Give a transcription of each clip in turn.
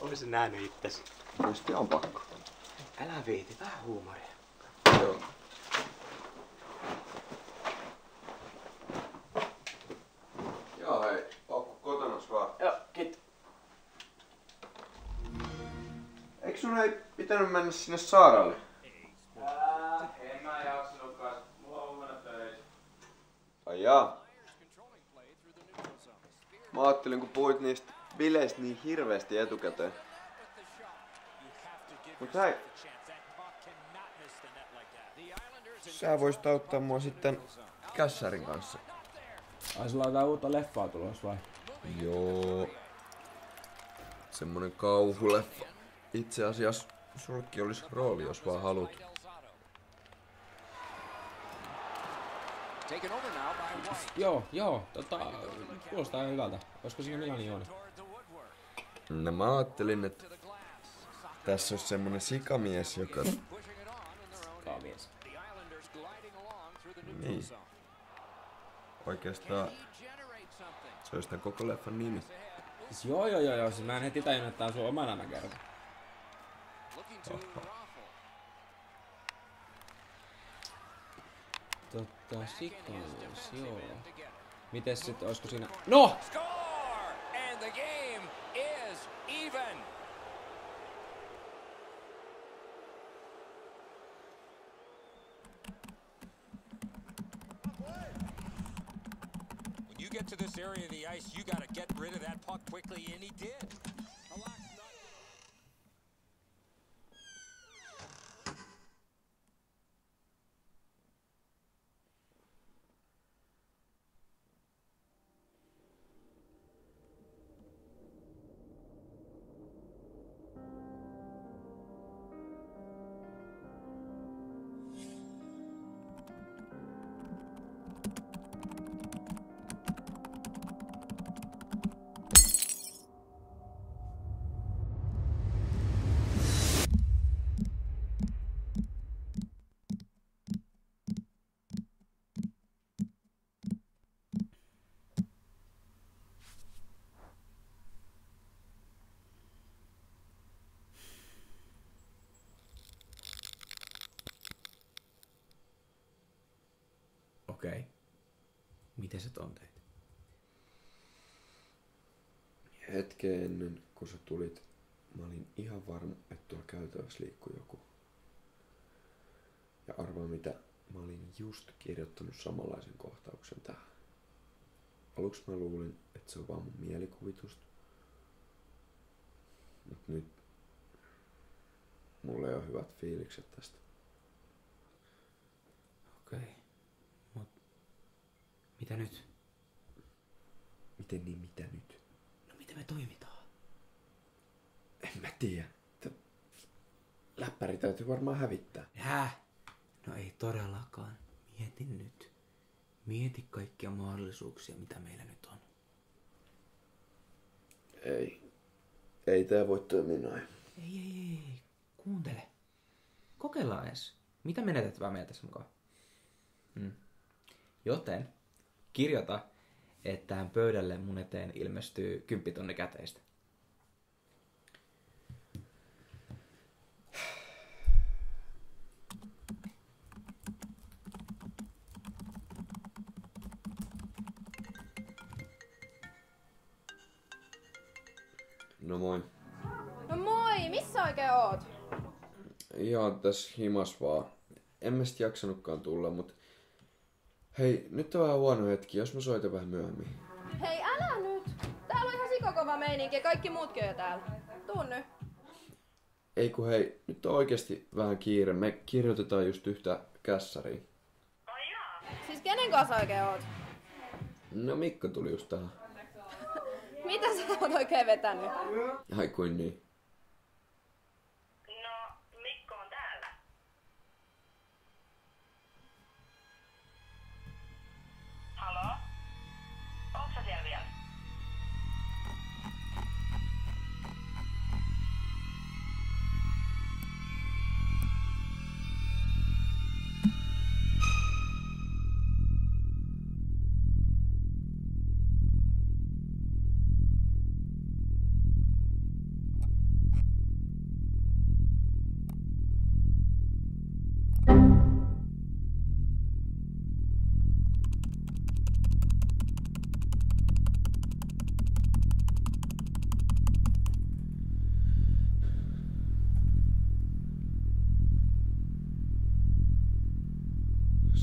Olisin nähnyt itses. Tietysti on pakko. Älä viiti, vähän huumoria. Joo. Joo hei, ootko kotonas vaan? Joo, kiitos. Eikö sun ei pitänyt mennä sinne saaraalle? En mä jaksanutkaan. Mulla on huomenna töissä. Ai jaa. Mä ajattelin kun puhuit niistä bileistä niin hirveästi etukäteen. Mut hei. Sä voisit auttaa mua sitten kässärin kanssa. Ai sulla on jotain uutta leffaa tulossa vai? Joo. Semmonen kauhuleffa. Itse asiassa sullekin olisi rooli, jos vaan haluat. Joo, kuulostaa ihan hyvältä. Olisiko siinä Milani Joona? No mä ajattelin, että tässä olisi semmonen sikamies, joka... Kaamies. Niin. Oikeastaan se olisi tämän koko leffan nimi. Siis joo. Siis mä en heti tajunnut, että tää on sun oma elämäkerta. Sikamies, joo. Mites sit, oisko siinä... No! You get to this area of the ice, you gotta get rid of that puck quickly, and he did. Okei. Miten se on teitä? Hetken ennen kuin sä tulit, mä olin ihan varma, että tuolla käytävässä liikkui joku. Ja arvaa mitä, mä olin just kirjoittanut samanlaisen kohtauksen tähän. Aluksi mä luulin, että se on vaan mun mielikuvitusta. Mut nyt mulla ei ole hyvät fiilikset tästä. Okei. Mut mitä nyt? Miten niin, mitä nyt? No miten me toimitaan? En mä tiedä. Läppäri täytyy varmaan hävittää. Häh? No ei todellakaan. Mieti nyt. Mieti kaikkia mahdollisuuksia, mitä meillä nyt on. Ei tää voi toimia noin. Ei. Kuuntele. Kokeillaan edes. Mitä menetettävää meillä tässä mukaan? Joten kirjoita, että tähän pöydälle mun eteen ilmestyy 10 000 käteistä. No moi. No moi, missä oikein oot? Ihan tässä himas vaan. En mä sit jaksanutkaan tulla, mut... Hei, nyt on vähän huono hetki, jos mä soitan vähän myöhemmin. Hei, älä nyt! Täällä on ihan sikokova meininki ja kaikki muutkin on jo täällä. Tuu nyt. Ei kun hei, nyt on oikeesti vähän kiire. Me kirjoitetaan just yhtä kässäriä. Siis kenen kanssa oikein oot? No Mikko tuli just tähän. Mitä sä oot oikein vetänyt? Ai kuin niin. No, Mikko on täällä. Halo? Oot sä siellä vielä?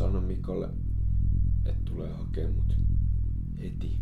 sano Mikolle, että tulee hakea mut heti.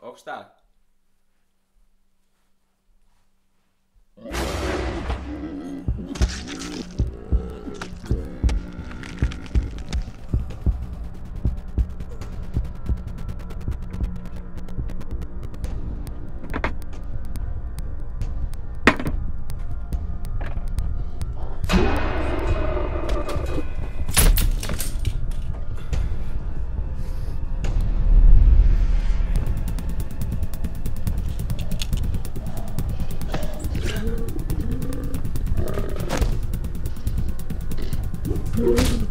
Onks täällä? Mm-hmm.